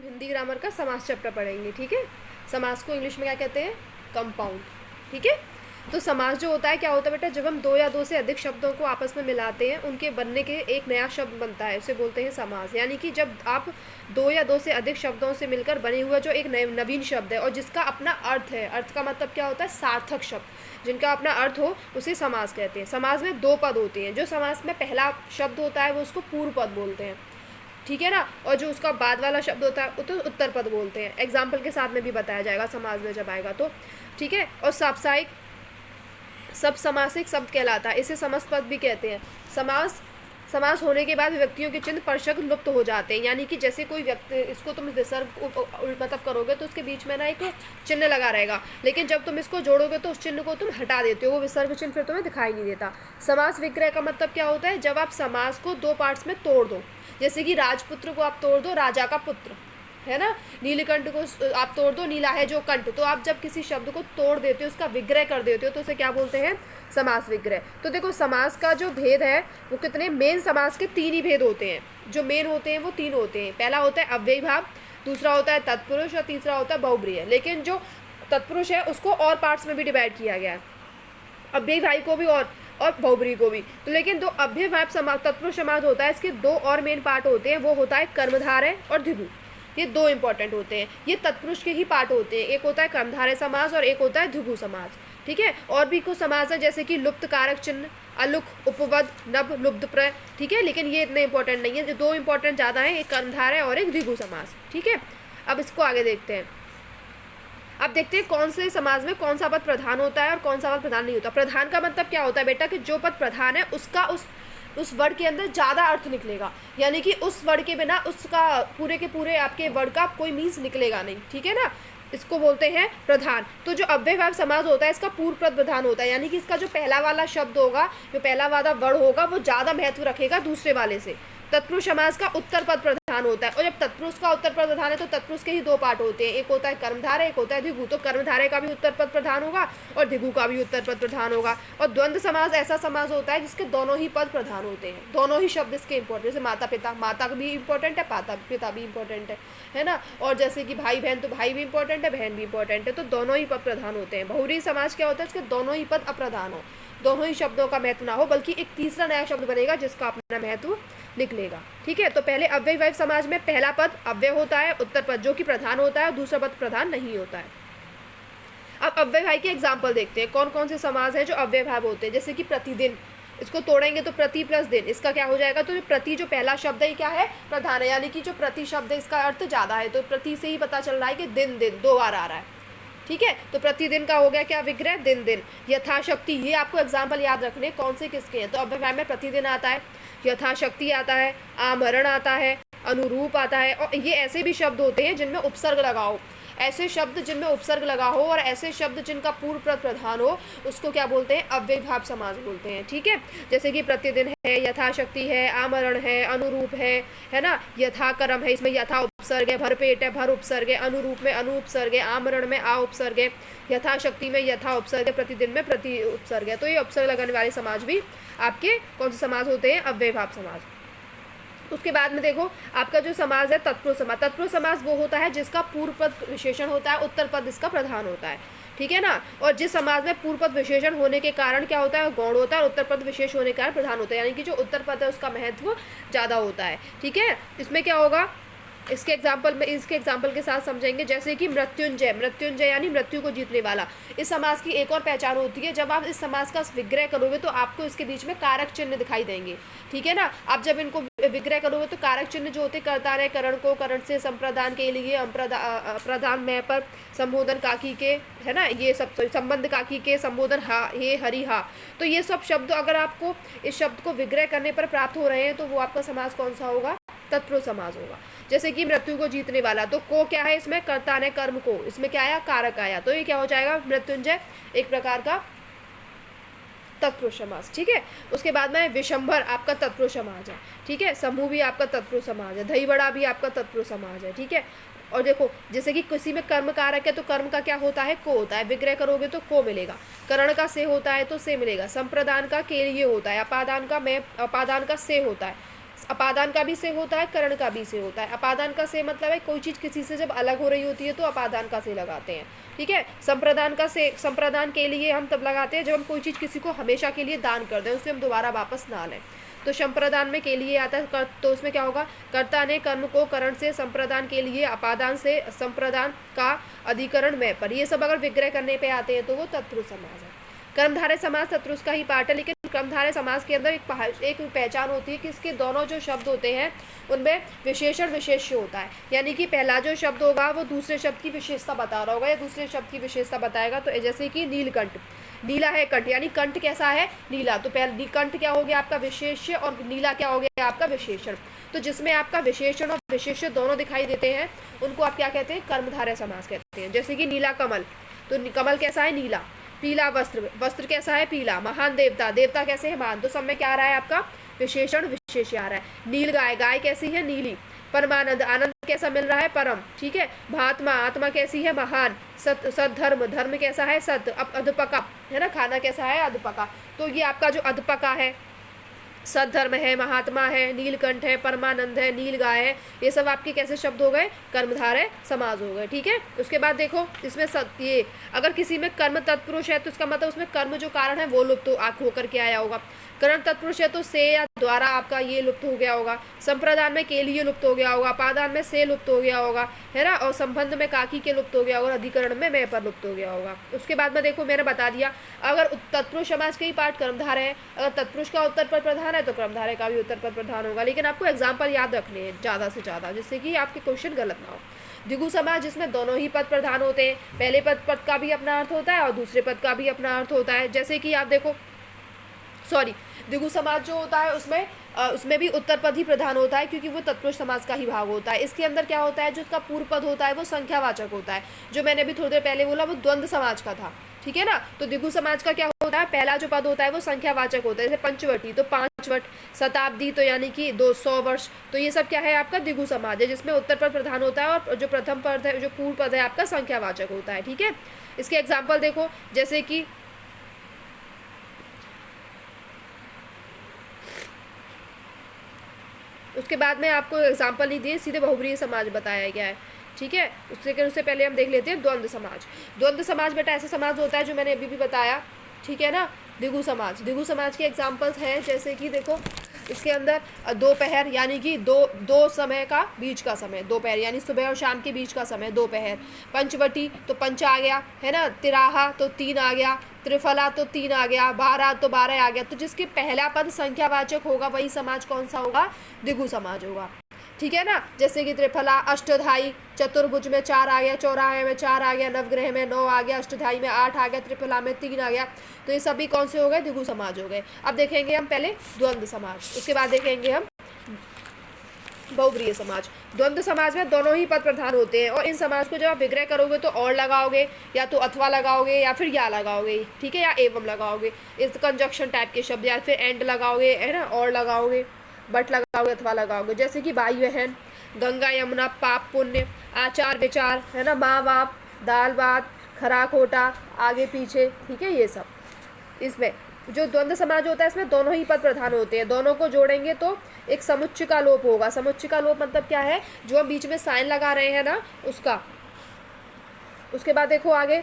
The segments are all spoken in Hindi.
हिंदी ग्रामर का समास चैप्टर पढ़ेंगे, ठीक है। समास को इंग्लिश में क्या कहते हैं? कंपाउंड, ठीक है। तो समास जो होता है क्या होता है बेटा, जब हम दो या दो से अधिक शब्दों को आपस में मिलाते हैं, उनके बनने के एक नया शब्द बनता है, उसे बोलते हैं समास। यानी कि जब आप दो या दो से अधिक शब्दों से मिलकर बने हुआ जो एक नवीन शब्द है और जिसका अपना अर्थ है, अर्थ का मतलब क्या होता है? सार्थक शब्द, जिनका अपना अर्थ हो, उसे समास कहते हैं। समास में दो पद होते हैं। जो समास में पहला शब्द होता है वो उसको पूर्व पद बोलते हैं, ठीक है ना। और जो उसका बाद वाला शब्द होता है वो तो उत्तर पद बोलते हैं। एग्जाम्पल के साथ में भी बताया जाएगा समास में जब आएगा तो, ठीक है। और साप्ताहिक सब समासिक शब्द कहलाता है, इसे समस्त पद भी कहते हैं। समास होने के बाद व्यक्तियों के चिन्ह परशक लुप्त हो जाते हैं। यानी कि जैसे कोई व्यक्ति, इसको तुम विसर्ग मतलब करोगे तो उसके बीच में ना एक चिन्ह लगा रहेगा, लेकिन जब तुम इसको जोड़ोगे तो उस चिन्ह को तुम हटा देते हो, वो विसर्ग चिन्ह फिर तुम्हें दिखाई नहीं देता। समास विग्रह का मतलब क्या होता है? जब आप समास को दो पार्ट्स में तोड़ दो, जैसे कि राजपुत्र को आप तोड़ दो राजा का पुत्र, है ना। नीलकंठ को आप तोड़ दो नीला है जो कंठ। तो आप जब किसी शब्द को तोड़ देते हो, उसका विग्रह कर देते हो, तो उसे क्या बोलते हैं? समास विग्रह। तो देखो समास का जो भेद है वो कितने, मेन समास के तीन ही भेद होते हैं। जो मेन होते हैं वो तीन होते हैं। पहला होता है अव्ययी भाव, दूसरा होता है तत्पुरुष और तीसरा होता है बहुब्रीहि। लेकिन जो तत्पुरुष है उसको और पार्ट्स में भी डिवाइड किया गया है, अव्ययी भाव को भी और बहुब्रीहि को भी। तो लेकिन जो अव्ययी भाव समास तत्पुरुष समास होता है, इसके दो और मेन पार्ट होते हैं। वो होता है कर्मधारय और द्विगु। ये दो इंपॉर्टेंट होते हैं, ये तत्पुरुष के ही पार्ट होते हैं। एक होता है कर्मधारय समास और एक होता है द्विगु समास, ठीक है। और भी कुछ समास है जैसे कि लुप्त कारक चिन्ह, अलुक, उपपद, नभ, लुब्ध प्रय, ठीक है। लेकिन ये इतने इंपॉर्टेंट नहीं है, जो दो इंपॉर्टेंट ज़्यादा है, एक कर्मधारय और एक द्विगु समास, ठीक है। अब इसको आगे देखते हैं। अब देखते हैं कौन से समाज में कौन सा पद प्रधान होता है और कौन सा पद प्रधान नहीं होता। प्रधान का मतलब क्या होता है बेटा, कि जो पद प्रधान है उसका उस वर्ड के अंदर ज़्यादा अर्थ निकलेगा। यानी कि उस वर्ड के बिना उसका पूरे के पूरे आपके वर्ड का कोई मीन्स निकलेगा नहीं, ठीक है ना। इसको बोलते हैं प्रधान। तो जो अव्ययी भाव समास होता है, इसका पूर्व पद प्रधान होता है। यानी कि इसका जो पहला वाला शब्द होगा, जो पहला वाला वर्ड होगा, वो ज़्यादा महत्व रखेगा दूसरे वाले से। तत्पुरुष समास का उत्तर पद प्रधान होता है। और जब तत्पुरुष का उत्तर पद प्रधान है तो तत्पुरुष के ही दो पार्ट होते हैं, एक होता है कर्मधारय, एक होता है द्विगु। तो कर्मधारय का भी उत्तर पद प्रधान होगा और द्विगु का भी उत्तर पद प्रधान होगा। और द्वंद्व समास ऐसा समास होता है जिसके दोनों ही पद प्रधान होते हैं, दोनों ही शब्द इसके इंपॉर्टेंट। जैसे माता पिता, माता भी इंपॉर्टेंट है, पिता भी इंपॉर्टेंट है ना। और जैसे कि भाई बहन, तो भाई भी इंपॉर्टेंट है, बहन भी इंपॉर्टेंट है। तो दोनों ही पद प्रधान होते हैं। बहुब्रीहि समास क्या होता है? इसके दोनों ही पद अप्रधान हो, दोनों ही शब्दों का महत्व ना हो, बल्कि एक तीसरा नया शब्द बनेगा जिसका अपना महत्व निकलेगा, ठीक है। तो पहले अव्ययी भाव समाज में पहला पद अव्यय होता है, उत्तर पद जो कि प्रधान होता है, और दूसरा पद प्रधान नहीं होता है। अब अव्यय भाव के एग्जाम्पल देखते हैं, कौन कौन से समाज हैं जो अव्यय भाव होते हैं। जैसे कि प्रतिदिन, इसको तोड़ेंगे तो प्रति प्लस दिन, इसका क्या हो जाएगा? तो प्रति जो पहला शब्द है क्या है? प्रधान है। यानी कि जो प्रति शब्द है इसका अर्थ ज़्यादा है, तो प्रति से ही पता चल रहा है कि दिन दिन दो बार आ रहा है, ठीक है। तो प्रतिदिन का हो गया क्या विग्रह? दिन दिन। यथाशक्ति, ये आपको एग्जाम्पल याद रखने कौन से किसके हैं। तो अव्यय भाव में प्रतिदिन आता है, यथाशक्ति आता है, आमरण आता है, अनुरूप आता है। और ये ऐसे भी शब्द होते हैं जिनमें उपसर्ग लगा हो, ऐसे शब्द जिनमें उपसर्ग लगा हो और ऐसे शब्द जिनका पूर्व पद प्रधान हो, उसको क्या बोलते हैं? अव्ययी भाव समास बोलते हैं, ठीक है। जैसे कि प्रतिदिन है, यथाशक्ति है, आमरण है, अनुरूप है ना। यथाक्रम है, इसमें यथा उपसर्ग है, भरपेट है, भर उपसर्ग है, अनुरूप में अनु उपसर्ग है, आमरण में आ उपसर्ग है, यथाशक्ति में यथा उपसर्ग है, प्रतिदिन में प्रति उपसर्ग है। तो ये उपसर्ग लगाने वाले समाज भी आपके कौन से समाज होते हैं? अव्ययी भाव समाज। उसके बाद में देखो आपका जो समास है तत्पुरुष समास। तत्पुरुष समास वो होता है जिसका पूर्व पद विशेषण होता है, उत्तर पद इसका प्रधान होता है, ठीक है ना। और जिस समास में पूर्व पद विशेषण होने के कारण क्या होता है? गौण होता है, और उत्तर पद विशेष होने के कारण प्रधान होता है। यानी कि जो उत्तर पद है उसका महत्व ज़्यादा होता है, ठीक है। इसमें क्या होगा? इसके एग्जाम्पल के साथ समझेंगे। जैसे कि मृत्युंजय, मृत्युंजय यानी मृत्यु को जीतने वाला। इस समास की एक और पहचान होती है, जब आप इस समास का विग्रह करोगे तो आपको इसके बीच में कारक चिन्ह दिखाई देंगे, ठीक है ना। आप जब इनको विग्रह करोगे तो कारक चिन्ह जो होते कर्ता है, करण को करण से संप्रदान के लिए अप्रधान में पर संबोधन काकी के, है ना, ये सब संबंध काकी के संबोधन हा, हे, हरि, हा। तो ये सब शब्द अगर आपको इस शब्द को विग्रह करने पर प्राप्त हो रहे हैं तो वो आपका समास कौन सा होगा? तत्पुरुष समास होगा। जैसे कि मृत्यु को जीतने वाला, तो को क्या है? इसमें कर्ता ने कर्म को, इसमें क्या आया? कारक आया। तो ये क्या हो जाएगा? मृत्युंजय एक प्रकार का तत्पुरुष समास, ठीक है। उसके बाद में विशंभर आपका तत्पुरुष समाज है, ठीक है। समूह भी आपका तत्पुरुष समाज है, दही बड़ा भी आपका तत्पुरुष समाज है, ठीक है। और देखो जैसे कि किसी में कर्म कारक है तो कर्म का क्या होता है? को होता है। विग्रह करोगे तो को मिलेगा। करण का से होता है तो से मिलेगा। संप्रदान का के लिए होता है। अपादान का से होता है। अपादान का भी से होता है, करण का भी से होता है। अपादान का से मतलब है कोई चीज़ किसी से जब अलग हो रही होती है तो अपादान का से लगाते हैं, ठीक है। संप्रदान का से, संप्रदान के लिए हम तब लगाते हैं जब हम कोई चीज़ किसी को हमेशा के लिए दान कर दें, उसे हम दोबारा वापस ना लें। तो संप्रदान में के लिए आता है तो उसमें क्या होगा, कर्ता ने कर्म को करण से, संप्रदान के लिए अपादान से, संप्रदान का अधिकरण में पर, ये सब अगर विग्रह करने पे आते हैं तो वो तत्पुरुष समास है। कर्मधारय समास तत्पुरुष का ही पार्ट है, लेकिन कर्मधारय समास के अंदर एक पहचान होती है कि इसके दोनों जो शब्द होते हैं उनमें विशेषण विशेष्य होता है, यानी कि पहला जो शब्द होगा वो दूसरे शब्द की विशेषता बता रहा होगा या दूसरे शब्द की विशेषता बताएगा। तो जैसे कि नीलकंठ, नीला है कंठ, यानी कंठ कैसा है, नीला। तो पहले कंठ क्या हो गया आपका विशेष्य और नीला क्या हो गया आपका विशेषण। तो जिसमें आपका विशेषण और विशेष्य दोनों दिखाई देते हैं उनको आप क्या कहते हैं, कर्मधारय समास कहते हैं। जैसे कि नीला कमल, तो कमल कैसा है, नीला। पीला वस्त्र, वस्त्र कैसा है, पीला। महान देवता, देवता कैसे है, महान। तो सब में क्या आ रहा है आपका विशेषण विशेष्य आ रहा है। नील गाय, गाय कैसी है, नीली। परमानंद, आनंद कैसा मिल रहा है, परम, ठीक है। भात्मा, आत्मा कैसी है, महान। सद्धर्म, धर्म कैसा है, सत। अब अधपका है ना, खाना कैसा है, अधपका। तो ये आपका जो अधपका है, सद्धर्म है, महात्मा है, नीलकंठ है, परमानंद है, नील गाय है, ये सब आपके कैसे शब्द हो गए, कर्मधारय समास हो गए, ठीक है। उसके बाद देखो इसमें ये अगर किसी में कर्म तत्पुरुष है तो इसका मतलब उसमें कर्म जो कारण है वो लुप्त होकर के आया होगा। करण तत्पुरुष है तो से या द्वारा आपका ये लुप्त हो गया होगा। संप्रदान में के लिए लुप्त हो गया होगा, अपादान में से लुप्त हो गया होगा, है ना। और संबंध में काकी के लुप्त हो गया होगा, अधिकरण में मैं पर लुप्त हो गया होगा। उसके बाद में देखो मैंने बता दिया अगर तत्पुरुष समास के ही पार्ट कर्मधारय है, अगर तत्पुरुष का उत्तर पद प्रधान है तो कर्मधारय का भी उत्तर पद प्रधान होगा। लेकिन आपको एग्जाम्पल याद रखने हैं ज़्यादा से ज़्यादा, जिससे कि आपके क्वेश्चन गलत ना हो। द्विगु समास जिसमें दोनों ही पद प्रधान होते हैं, पहले पद का भी अपना अर्थ होता है और दूसरे पद का भी अपना अर्थ होता है। जैसे कि आप देखो द्विगु समास जो होता है उसमें भी उत्तर पद ही प्रधान होता है, क्योंकि वो तत्पुरुष समास का ही भाग होता है। इसके अंदर क्या होता है, जो उसका पूर्व पद होता है वो संख्यावाचक होता है। जो मैंने अभी थोड़ी देर पहले बोला वो द्वंद्व समाज का था, ठीक है ना। तो द्विगु समाज का क्या होता है, पहला जो पद होता है वो संख्यावाचक होता है। जैसे पंचवटी तो 5 वट, शताब्दी तो यानी कि 200 वर्ष। तो ये सब क्या है आपका द्विगु समाज है, जिसमें उत्तर पद प्रधान होता है और जो प्रथम पद है, जो पूर्व पद है आपका संख्यावाचक होता है, ठीक है। इसके एग्जाम्पल देखो, जैसे कि उसके बाद में आपको एग्जाम्पल नहीं दिए, सीधे बहुब्रीहि समाज बताया गया है, ठीक है। उससे पहले हम देख लेते हैं द्वंद्व समाज। द्वंद्व समाज बेटा ऐसा समाज होता है जो मैंने अभी भी बताया, ठीक है ना। द्विगु समाज के एग्जाम्पल्स हैं, जैसे कि देखो इसके अंदर दोपहर यानी कि दो समय का बीच का समय, दोपहर यानी सुबह और शाम के बीच का समय, दोपहर। पंचवटी तो पंच आ गया, है ना। तिराहा तो 3 आ गया, त्रिफला तो 3 आ गया, 12 तो 12 आ गया। तो जिसके पहला पद संख्यावाचक होगा वही समाज कौन सा होगा, द्विगु समाज होगा, ठीक है ना। जैसे कि त्रिफला अष्टधाई, चतुर्भुज में 4 आ गया, चौराहे में 4 आ गया, नवग्रह में 9 आ गया, अष्टधाई में 8 आ गया, त्रिफला में 3 आ गया। तो ये सभी कौन से हो गए, द्विगु समाज हो गए। अब देखेंगे हम पहले द्वंद्व समाज, उसके बाद देखेंगे हम बहुब्रीहि समाज। द्वंद्व समाज में दोनों ही पद प्रधान होते हैं और इन समाज को जब आप विग्रह करोगे तो और लगाओगे, या तो अथवा लगाओगे या फिर या लगाओगे, ठीक है, या एवं लगाओगे, इस कंजक्शन टाइप के शब्द, या फिर एंड लगाओगे, है ना, और लगाओगे, बट लगाओगे, अथवा लगाओगे। जैसे कि भाई बहन, गंगा यमुना, पाप पुण्य, आचार विचार, है ना, माँ बाप, दाल भात, खरा खोटा, आगे पीछे, ठीक है। ये सब इसमें जो द्वंद्व समाज होता है इसमें दोनों ही पद प्रधान होते हैं। दोनों को जोड़ेंगे तो एक समुच्चय का लोप होगा। समुच्चय का लोप मतलब क्या है, जो हम बीच में साइन लगा रहे हैं ना उसका। उसके बाद देखो आगे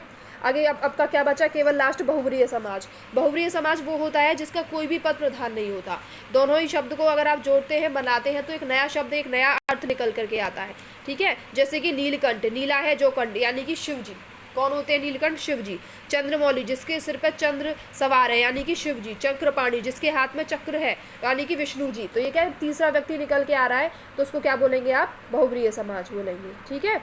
अब का क्या बचा, केवल लास्ट बहुब्रीहि समाज। बहुब्रीहि समाज वो होता है जिसका कोई भी पद प्रधान नहीं होता। दोनों ही शब्द को अगर आप जोड़ते हैं, बनाते हैं तो एक नया शब्द, एक नया अर्थ निकल करके आता है, ठीक है। जैसे कि नीलकंठ, नीला है जो कंठ यानी कि शिव जी। कौन होते हैं नीलकंठ, शिव जी। चंद्रमौली, जिसके सिर पर चंद्र सवार है यानी कि शिव जी। चक्रपाणी, जिसके हाथ में चक्र है यानी कि विष्णु जी। तो ये क्या है, तीसरा व्यक्ति निकल के आ रहा है, तो उसको क्या बोलेंगे आप, बहुब्रीहि समाज बोलेंगे, ठीक है।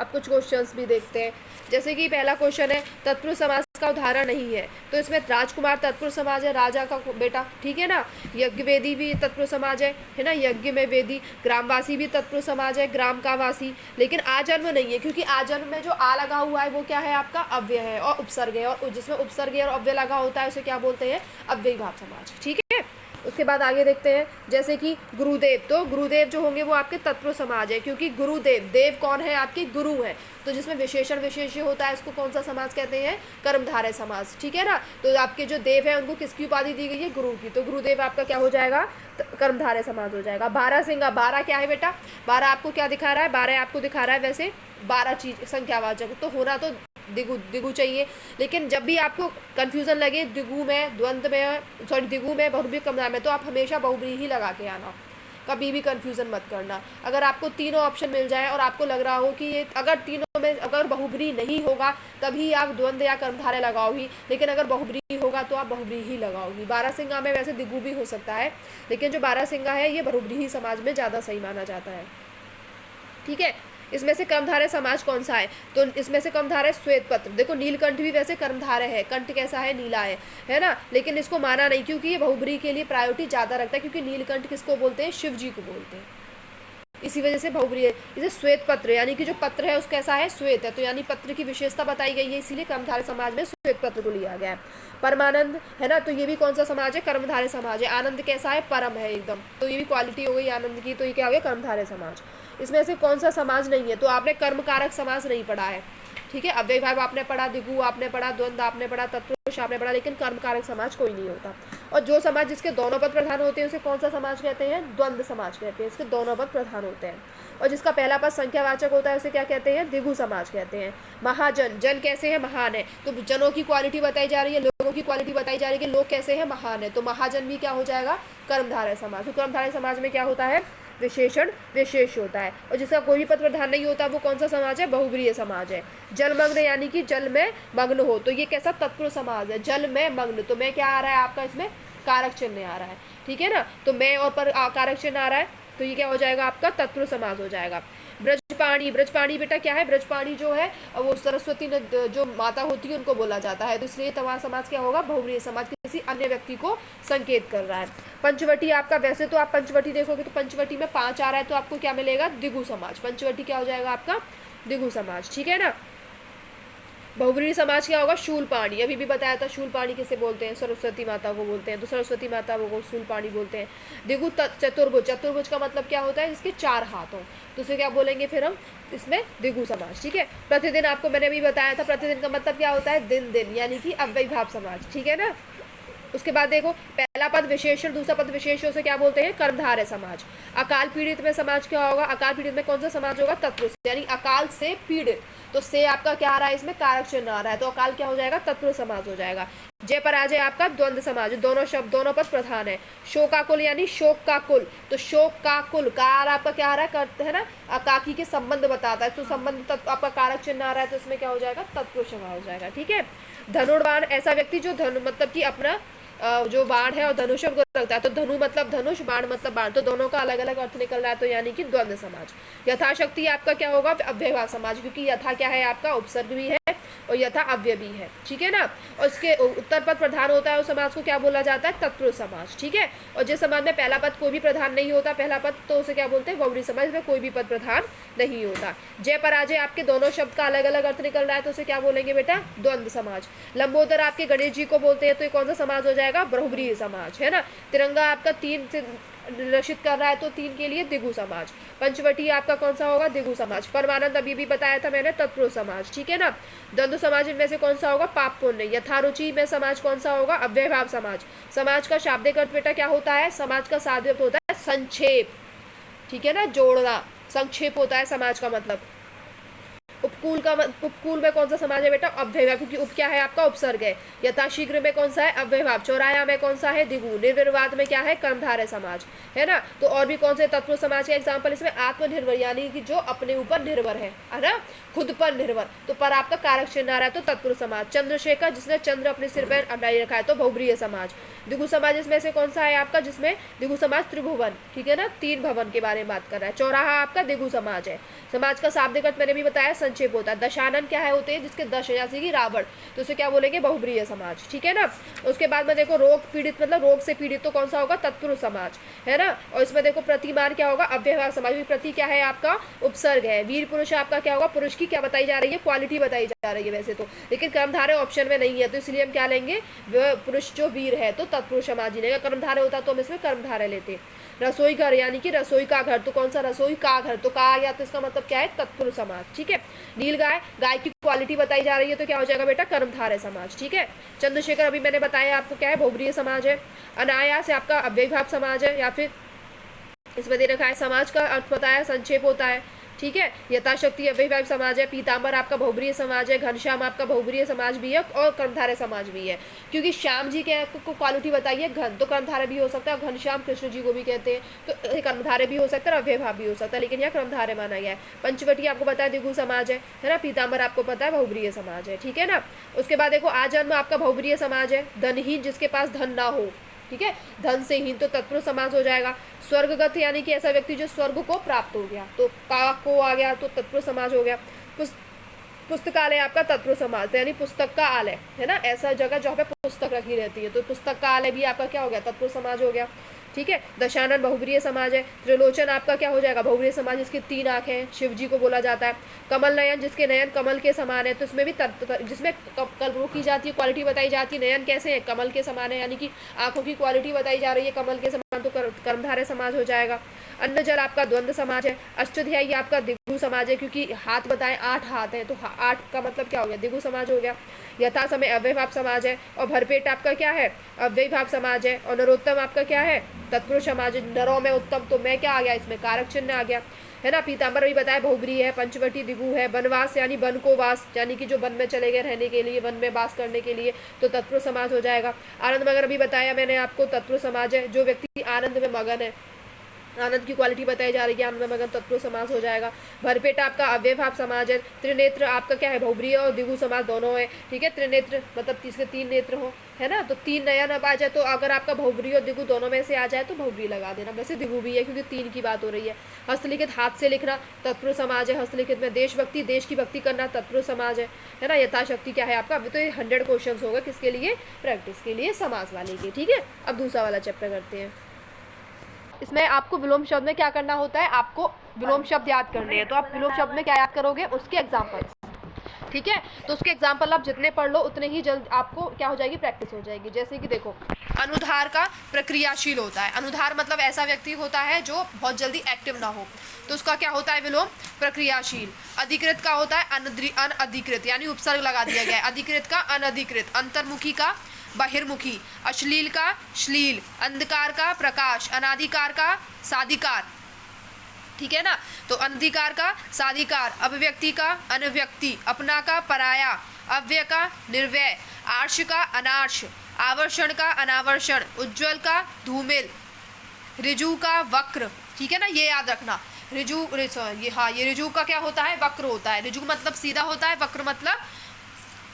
अब कुछ क्वेश्चंस भी देखते हैं। जैसे कि पहला क्वेश्चन है, तत्पुरुष समाज का उदाहरण नहीं है, तो इसमें राजकुमार तत्पुरुष समाज है, राजा का बेटा, ठीक है ना। यज्ञवेदी भी तत्पुरुष समाज है ना, यज्ञ में वेदी। ग्रामवासी भी तत्पुरुष समाज है, ग्राम का वासी। लेकिन आजन्म नहीं है, क्योंकि आजन्म में जो आ लगा हुआ है वो क्या है आपका, अव्यय है और उपसर्ग है, और जिसमें उपसर्ग और अव्यय लगा होता है उसे क्या बोलते हैं, अव्ययीभाव समाज, ठीक है। उसके बाद आगे देखते हैं, जैसे कि गुरुदेव, तो गुरुदेव जो होंगे वो आपके तत्पुरुष समाज है, क्योंकि गुरुदेव, देव कौन है, आपके गुरु हैं, तो जिसमें विशेषण विशेष्य होता है, इसको कौन सा समाज कहते हैं, कर्मधारय समाज, ठीक है ना। तो आपके जो देव है उनको किसकी उपाधि दी गई है, गुरु की, तो गुरुदेव आपका क्या हो जाएगा, कर्मधारय समाज हो जाएगा। बारहसिंगा, बारह क्या है बेटा, बारह आपको क्या दिखा रहा है, बारह आपको दिखा रहा है वैसे 12 चीज संख्यावाचक, तो होना तो दिगु चाहिए, लेकिन जब भी आपको कंफ्यूजन लगे दिगु में, द्वंद्व में, सॉरी दिगु में, बहुब्री कर्मधारय में, तो आप हमेशा बहुब्री ही लगा के आना, कभी भी कंफ्यूजन मत करना। अगर आपको तीनों ऑप्शन मिल जाए और आपको लग रहा हो कि ये अगर तीनों में अगर बहुब्री नहीं होगा तभी आप द्वंद्व या कर्मधारय लगाओगी, लेकिन अगर बहुब्री होगा तो आप बहुब्री ही लगाओगी। बारहसिंगा में वैसे दिगु भी हो सकता है, लेकिन जो बारहसिंगा है ये बहुब्री ही समाज में ज़्यादा सही माना जाता है, ठीक है। इसमें से कर्मधारय समाज कौन सा है, तो इसमें से कर्मधारय श्वेत पत्र, देखो नीलकंठ भी वैसे कर्मधारय है, कंठ कैसा है, नीला है ना, लेकिन इसको माना नहीं क्योंकि ये बहुब्री के लिए प्रायोरिटी ज़्यादा रखता है, क्योंकि नीलकंठ किसको बोलते हैं, शिव जी को बोलते हैं, इसी वजह से बहुब्री है। इसे श्वेत पत्र यानी कि जो पत्र है उसका कैसा है, श्वेत है, तो यानी पत्र की विशेषता बताई गई है, इसीलिए कर्मधारय समाज में श्वेत पत्र को लिया गया है। परमानंद है ना, तो ये भी कौन सा समाज है, कर्मधारय समाज है। आनंद कैसा है, परम है एकदम, तो ये भी क्वालिटी हो गई आनंद की, तो ये क्या हो गया, कर्मधारय समाज। इसमें से कौन सा समाज नहीं है, तो आपने कर्मकारक समाज नहीं पढ़ा है, ठीक है। अव्ययभाव आपने पढ़ा, दिगु आपने पढ़ा, द्वंद्व आपने पढ़ा, तत्पुरुष आपने पढ़ा, लेकिन कर्मकारक समाज कोई नहीं होता। और जो समाज जिसके दोनों पद प्रधान होते हैं उसे कौन सा समाज कहते हैं, द्वंद्व समाज कहते हैं, इसके दोनों पद प्रधान होते हैं। और जिसका पहला पद संख्यावाचक होता है उसे क्या कहते हैं, दिगु समाज कहते हैं। महाजन, जन कैसे है, महान है, तो जनों की क्वालिटी बताई जा रही है, लोगों की क्वालिटी बताई जा रही है कि लोग कैसे हैं, महान है, तो महाजन भी क्या हो जाएगा, कर्मधारय समाज। तो कर्मधारय समाज में क्या होता है, विशेषण विशेष होता है। और जिसका कोई भी पद प्रधान नहीं होता वो कौन सा समाज है, बहुब्रीय समाज है। जलमग्न यानी कि जल में मग्न हो, तो ये कैसा, तत्पुरुष समाज है। जल में मग्न, तो मैं क्या आ रहा है आपका, इसमें कारक चिन्ह आ रहा है, ठीक है ना, तो मैं और पर कारक चिन्ह आ रहा है, तो ये क्या हो जाएगा आपका, तत्पुरुष समाज हो जाएगा। ब्रजपाणी, ब्रजपाणी बेटा क्या है, ब्रजपाणी जो है वो सरस्वती जो माता होती है उनको बोला जाता है, तो इसलिए तवा समाज क्या होगा, बहुब्रीय समाज, किसी अन्य व्यक्ति को संकेत कर रहा है। पंचवटी आपका, वैसे तो आप पंचवटी देखोगे तो पंचवटी में 5 आ रहा है, तो आपको क्या मिलेगा, दिगु समाज। पंचवटी क्या हो जाएगा आपका, दिगु समाज, ठीक है ना। बहुब्रीहि समाज क्या होगा, शूलपाणी, अभी भी बताया था शूलपाणी किसे बोलते हैं, सरस्वती माता को बोलते हैं, तो सरस्वती माता को शूलपाणी बोलते हैं। दिगु चतुर्भुज, चतुर्भुज का मतलब क्या होता है, जिसके 4 हाथ हों, तो उसे क्या बोलेंगे फिर हम, इसमें दिगु समाज, ठीक है। प्रतिदिन आपको मैंने अभी बताया था, प्रतिदिन का मतलब क्या होता है, दिन दिन, यानी कि अव्ययभाव समाज, ठीक है ना। उसके बाद देखो, पहला पद विशेषण, दूसरा पद विशेषण, से क्या बोलते हैं, कर्मधारय समाज। अकाल पीड़ित में समाज क्या होगा, अकाल पीड़ित में कौन सा समाज होगा, तत्पुरुष, यानी अकाल से पीड़ित, तो से आपका क्या आ रहा है, इसमें कारक चिन्ह आ रहा है, तो अकाल क्या हो जाएगा, तत्पुरुष समाज हो जाएगा। जय पराजय आपका द्वंद्व समाज, दोनों शब्द, दोनों पद प्रधान है। शोकाकुल यानी शोक का कुल, तो शोक का कुल, कार आपका क्या आ रहा है, करते है ना, अकाकी के संबंध बताता है, तो संबंध आपका कारक चिन्ह आ रहा है, तो इसमें क्या हो जाएगा, तत्पुरुष समाज हो जाएगा, ठीक है। धनुर्बाण, ऐसा व्यक्ति जो धनु मतलब कि अपना जो बाण है और धनुष को रखता है, तो धनु मतलब धनुष, बाण मतलब बाण, तो दोनों का अलग अलग अर्थ निकल रहा है, तो यानी कि द्वंद्व समाज। यथाशक्ति आपका क्या होगा, अव्ययभाव समाज, क्योंकि यथा क्या है आपका उपसर्ग भी है और यथा अव्यय भी है, ठीक है ना। और इसके उत्तर पद प्रधान होता है उस समाज को क्या बोला जाता है, तत्पुरुष समाज, ठीक है। और जिस समाज में पहला पद कोई भी प्रधान नहीं होता, पहला पद, तो उसे क्या बोलते हैं, बहुब्रीहि समाज में कोई भी पद प्रधान नहीं होता। जय पराजय आपके दोनों शब्द का अलग अलग अर्थ निकल रहा है, तो उसे क्या बोलेंगे बेटा, द्वंद्व समाज। लंबोदर आपके गणेश जी को बोलते हैं, तो ये कौन सा समाज हो जाएगा, बहुब्रीहि समाज, है ना। तिरंगा आपका 3 से रचित कर रहा है, तो 3 के लिए दिगु समाज। पंचवटी आपका कौन सा होगा, दिगु समाज। परमानंद अभी भी बताया था मैंने, तत्पुरुष समाज, ठीक है ना। द्वंद्व समाज में से कौन सा होगा, पाप पुण्य। यथारुचि में समाज कौन सा होगा, अव्ययभाव समाज। समाज का शाब्दिक अर्थ बेटा क्या होता है, समाज का शाब्दिक अर्थ होता है संक्षेप, ठीक है ना, जोड़ना, संक्षेप होता है समाज का मतलब। उपकूल में कौन सा समाज है बेटा, अव्ययभाव, क्योंकि उप क्या है आपका उपसर्ग है। यथाशीघ्र में कौन सा है, अव्ययभाव। चौराया में कौन सा है, दिगु। निर्विवाद में क्या है, कर्मधारय समाज, है ना। तो और भी कौन से तत्पुरुष समाज के एग्जाम्पल इसमें, आत्मनिर्भर यानी कि जो अपने ऊपर निर्भर है ना, खुद पर निर्भर, तो पर आपका कारक चिन्ह आ रहा है, तो तत्पुरुष समाज। चंद्रशेखर, जिसने चंद्र अपने सिर पर बनाए रखा है, तो बहुब्रीहि समाज। दिगु समाज इसमें से कौन सा है आपका, जिसमें दिगु समाज त्रिभुवन, ठीक है ना, 3 भवन के बारे में बात कर रहा है। चौराहा आपका दिगु समाज है। समाज का शाब्दिक अर्थ मैंने भी बताया, संक्षेप संक्षेप होता है। दशानन क्या है होते हैं जिसके दश है, जैसे कि रावण, तो उसे क्या बोलेंगे, बहुब्रीहि समाज, ठीक है ना। उसके बाद में देखो रोग पीड़ित मतलब रोग से पीड़ित, तो कौन सा होगा, तत्पुरुष समाज, है ना। और इसमें देखो प्रतिमान क्या होगा, अव्ययभाव समाज, प्रति क्या है आपका उपसर्ग है। वीर पुरुष आपका क्या होगा, पुरुष की क्या बताई जा रही है, क्वालिटी बताई जा रही है वैसे तो, लेकिन कर्मधारय ऑप्शन में नहीं है, तो इसलिए हम क्या लेंगे, पुरुष जो वीर है तो तत्पुरुष समाज ही लेगा। कर्मधारय होता तो हम इसमें कर्मधारय लेते। रसोई घर यानी कि रसोई का घर, तो कौन सा, रसोई का घर, तो का आ गया, तो इसका मतलब क्या है, तत्पुरुष समाज, ठीक है। नील गाय, गाय की क्वालिटी बताई जा रही है, तो क्या हो जाएगा बेटा, कर्मधारय समाज, ठीक है। चंद्रशेखर अभी मैंने बताया आपको क्या है, बहुब्रीहि समाज है। अनायास है आपका अव्ययभाव समाज है, या फिर इसमें दे रखा है समाज का अर्थ बताया, संक्षेप होता है, ठीक है। यथाशक्ति अव्ययभाव समाज है। पीताम्बर आपका बहुब्रीहि समाज है। घनश्याम आपका बहुब्रीहि समाज भी है और कर्मधारय समाज भी है, क्योंकि श्याम जी के को क्वालिटी बताइए घन, तो कर्मधारय भी हो सकता है, और घनश्याम कृष्ण जी को भी कहते हैं, तो कर्मधारय भी हो सकता है और अव्ययभाव भी हो सकता है, लेकिन यहाँ कर्मधारय माना गया है। पंचवटी आपको पता है द्विगु समाज है ना। पीताम्बर आपको पता है बहुब्रीहि समाज है, ठीक है ना। उसके बाद देखो आजन्म आपका बहुब्रीहि समाज है। धनहीन जिसके पास धन ना हो, ठीक है, धन से हीन, तो तत्पुरुष समास हो जाएगा। स्वर्गगत यानी कि ऐसा व्यक्ति जो स्वर्ग को प्राप्त हो गया, तो का को आ गया तो तत्पुरुष समास हो गया। पुस्तकालय आपका तत्पुरुष समास, यानी पुस्तक का आलय, है ना, ऐसा जगह जहाँ पे पुस्तक रखी रहती है, तो पुस्तक का आलय भी आपका क्या हो गया, तत्पुरुष समास हो गया, ठीक है। दशानन बहुब्रीहि समाज है। त्रिलोचन आपका क्या हो जाएगा, बहुब्रीहि समाज, जिसकी 3 आंखें हैं, शिव जी को बोला जाता है। कमल नयन जिसके नयन कमल के समान है, तो इसमें भी जिसमें कल की जाती है, क्वालिटी बताई जाती है, नयन कैसे है, कमल के समान है, यानी कि आंखों की क्वालिटी बताई जा रही है कमल के समान, तो कर्मधारय समाज हो जाएगा। अन्न जल आपका द्वंद्व समाज है। अष्टध्यायी आपका द्विगु समाज है, क्योंकि हाथ बताएं 8 हाथ हैं, तो 8 का मतलब क्या हो गया, द्विगु समाज हो गया। यथा समय अव्ययभाव समाज है। और भरपेट आपका क्या है, अव्ययभाव समाज है। और नरोत्तम आपका क्या है, तत्पुरुष समाज। नरों में उत्तम, तो मैं क्या आ गया, इसमें कारक चिन्ह आ गया, है ना। पीताम्बर भी बताया बहुब्रीहि है। पंचवटी द्विगु है। वनवास यानी वन को वास, यानी कि जो वन में चले गए रहने के लिए, वन में वास करने के लिए, तो तत्पुरुष समाज हो जाएगा। आनंद मगन भी बताया मैंने आपको, तत्पुरुष समाज है, जो व्यक्ति आनंद में मगन है, आनंद की क्वालिटी बताई जा रही है, आनंद मगन, तत्पुरुष समास हो जाएगा। भरपेट आपका अव्ययभाव समाज है। त्रिनेत्र आपका क्या है, बहुब्रीहि और द्विगु समास दोनों है, ठीक है। त्रिनेत्र मतलब तीसरे 3 नेत्र हो, है ना, तो 3 नयन अब आ जाए, तो अगर आपका बहुब्रीहि और द्विगु दोनों में से आ जाए तो बहुब्रीहि लगा देना, वैसे द्विगु भी है क्योंकि 3 की बात हो रही है। हस्तलिखित हाथ से लिखना, तत्पुरुष समाज है। हस्तलिखित में देशभक्ति, देश की भक्ति करना, तत्पुरुष समाज है ना। यथाशक्ति क्या है आपका, अभी तो ये 100 क्वेश्चन होगा किसके लिए, प्रैक्टिस के लिए, समास वाले के, ठीक है। अब दूसरा वाला चैप्टर करते हैं। इसमें आपको विलोम शब्द में क्या करना होता है, आपको विलोम शब्द याद करने हैं, तो आप विलोम शब्द में क्या याद करोगे, उसके एग्जाम्पल्स, ठीक है। तो उसके एग्जाम्पल आप जितने पढ़ लो उतने ही जल्द आपको क्या हो जाएगी, प्रैक्टिस हो जाएगी। जैसे कि देखो, अनुधार का प्रक्रियाशील होता है। अनुधार मतलब ऐसा व्यक्ति होता है जो बहुत जल्दी एक्टिव ना हो, तो उसका क्या होता है विलोम, प्रक्रियाशील। अधिकृत का होता है अनधिकृत, यानी उपसर्ग लगा दिया गया है। अधिकृत का अनधिकृत। अंतर्मुखी का बहिर्मुखी। अश्लील का श्लील। अंधकार का प्रकाश। अनाधिकार का साधिकार, ठीक है ना। तो अनधिकार का साधिकार। अभिव्यक्ति का अनव्यक्ति। अपना का पराया। अव्यय का निर्व्यय। आर्ष का अनार्ष। आवर्षण का अनावर्षण। उज्ज्वल का धूमिल। ऋजु का वक्र, ठीक है ना, ये याद रखना। ये ऋजु का क्या होता है, वक्र होता है। ऋजु मतलब सीधा होता है, वक्र मतलब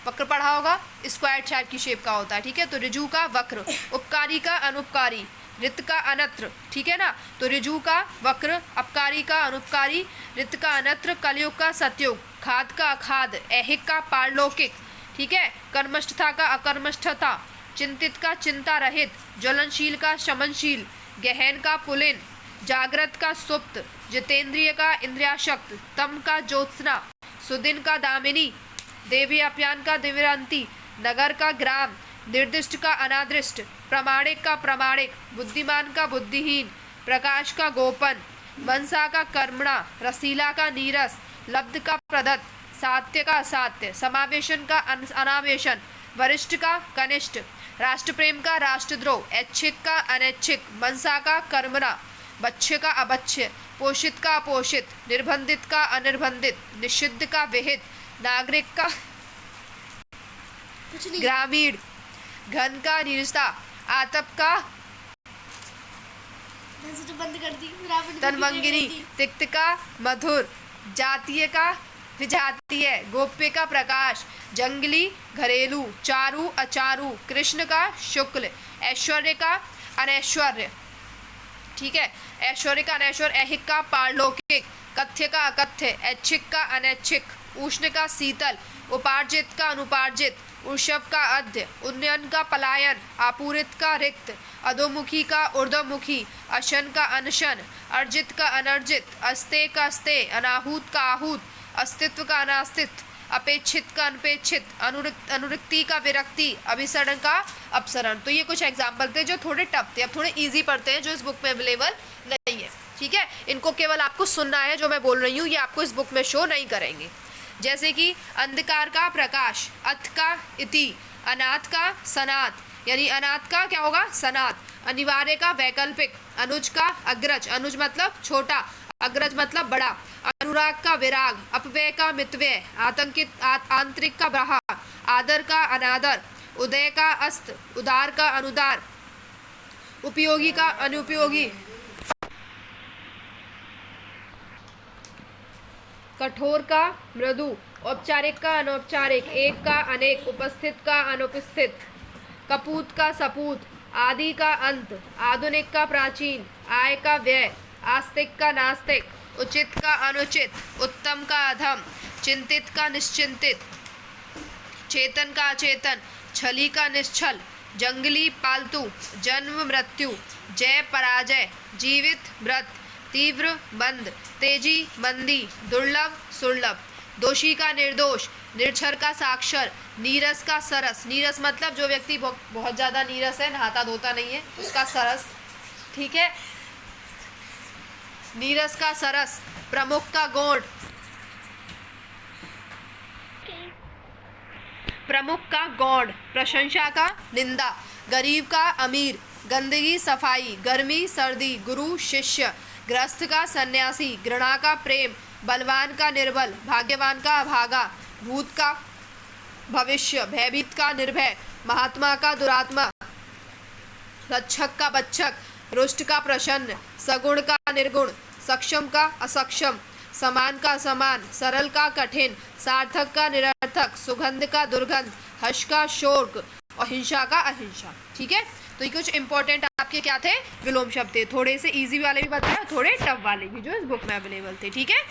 वक्र पढ़ा होगा, स्क्वायर टाइप की शेप का होता है, ठीक है। तो ऋजु का वक्र। उपकारी का अनुपकारी। रित का अनत्र, ठीक है ना। तो ऋजु का वक्र, अपकारी का अनुपकारी, रित का अनत्र, कलयुग का सतयुग, खाद का अखाद, ऐहिक का पारलौकिक, ठीक है। कर्मष्ठता का अकर्मष्ठता, चिंतित का चिंता रहित, ज्वलनशील का शमनशील, गहन का पुलिन, जागृत का सुप्त, जितेंद्रिय का इंद्रियाशक्त, तम का ज्योत्सना, सुदिन का दामिनी, देवी अप्यान का दिव्यांती, नगर का ग्राम, निर्दिष्ट का अनादृष्ट, प्रमाणिक का प्रमाणिक, बुद्धिमान का बुद्धिहीन, प्रकाश का गोपन, मनसा का कर्मणा, रसीला का नीरस, लब्ध का प्रदत्त, सात्य का असात्य, समावेशन का अनावेशन, वरिष्ठ का कनिष्ठ, राष्ट्रप्रेम का राष्ट्रद्रोह, ऐच्छिक का अनैच्छिक, मनसा का कर्मणा, बच्चे का अबच्चे, पोषित का अपोषित, निर्बंधित का अनिर्बंधित, निषिद्ध का विहित, नागरिक का ग्रामीण, घन का निरस्ता, आतप का तन्वंगिनी, तिक्त का मधुर, जातीय का विजातीय, गोप्य का प्रकाश, जंगली घरेलू, चारु अचारु, कृष्ण का शुक्ल, ऐश्वर्य का अनैश्वर्य, ठीक है। ऐश्वर्य का अनैश्वर्य, ऐहिक का पारलौकिक, कथ्य का अकथ्य, ऐच्छिक का अनैच्छिक, उष्ण का शीतल, उपार्जित का अनुपार्जित, उर्षव का अध्य, उन्नयन का पलायन, आपूरित का रिक्त, अधोमुखी का ऊर्ध्वमुखी, अशन का अनशन, अर्जित का अनर्जित, अस्ते का अस्ते, अनाहूत का आहूत, अस्तित्व का अनास्तित्व, अपेक्षित का अनपेक्षित, अनुरिक्ति का विरक्ति, अभिसरण का अपसरण। तो ये कुछ एग्जाम्पल थे जो थोड़े टफ थे। अब थोड़े इजी पढ़ते हैं जो इस बुक में अवेलेबल नहीं है, ठीक है। इनको केवल आपको सुनना है, जो मैं बोल रही हूँ ये आपको इस बुक में शो नहीं करेंगे। जैसे कि अंधकार का प्रकाश, अथ का इति, अनाथ का सनात, यानी अनाथ का क्या होगा सनात, अनिवार्य का वैकल्पिक, अनुज का अग्रज, अनुज मतलब छोटा, अग्रज मतलब बड़ा, अनुराग का विराग, अपव्यय का मितव्यय, आतंकित आंतरिक का ब्रहा, आदर का अनादर, उदय का अस्त, उदार का अनुदार, उपयोगी का अनुपयोगी, कठोर का मृदु, औपचारिक का अनौपचारिक, एक का अनेक, उपस्थित का अनुपस्थित, कपूत का सपूत, आदि का अंत, आधुनिक का प्राचीन, आय का व्यय, आस्तिक का नास्तिक, उचित का अनुचित, उत्तम का अधम, चिंतित का निश्चिंतित, चेतन का अचेतन, छली का निश्छल, जंगली पालतू, जन्म मृत्यु, जय पराजय, जीवित मृत, तीव्र बंद, तेजी मंदी, दुर्लभ सुलभ, दोषी का निर्दोष, निरक्षर का साक्षर, नीरस का सरस, नीरस मतलब जो व्यक्ति बहुत ज़्यादा नीरस है, नहाता धोता नहीं है, उसका सरस, ठीक है, नीरस का सरस, प्रमुख का गौड़, प्रमुख का गौड़, प्रशंसा का निंदा, गरीब का अमीर, गंदगी सफाई, गर्मी सर्दी, गुरु शिष्य, गृहस्थ का सन्यासी, घृणा का प्रेम, बलवान का निर्बल, भाग्यवान का अभागा, भूत का भविष्य, भयभीत का निर्भय, महात्मा का दुरात्मा, रक्षक का बच्चक, रुष्ट का प्रसन्न, सगुण का निर्गुण, सक्षम का असक्षम, समान का असमान, सरल का कठिन, सार्थक का निरर्थक, सुगंध का दुर्गंध, हर्ष का शोक और हिंसा का अहिंसा, ठीक है। तो ये कुछ इंपॉर्टेंट आपके क्या थे विलोम शब्द थे, थोड़े से इजी वाले भी बताए और थोड़े टफ वाले भी जो इस बुक में अवेलेबल थे, ठीक है।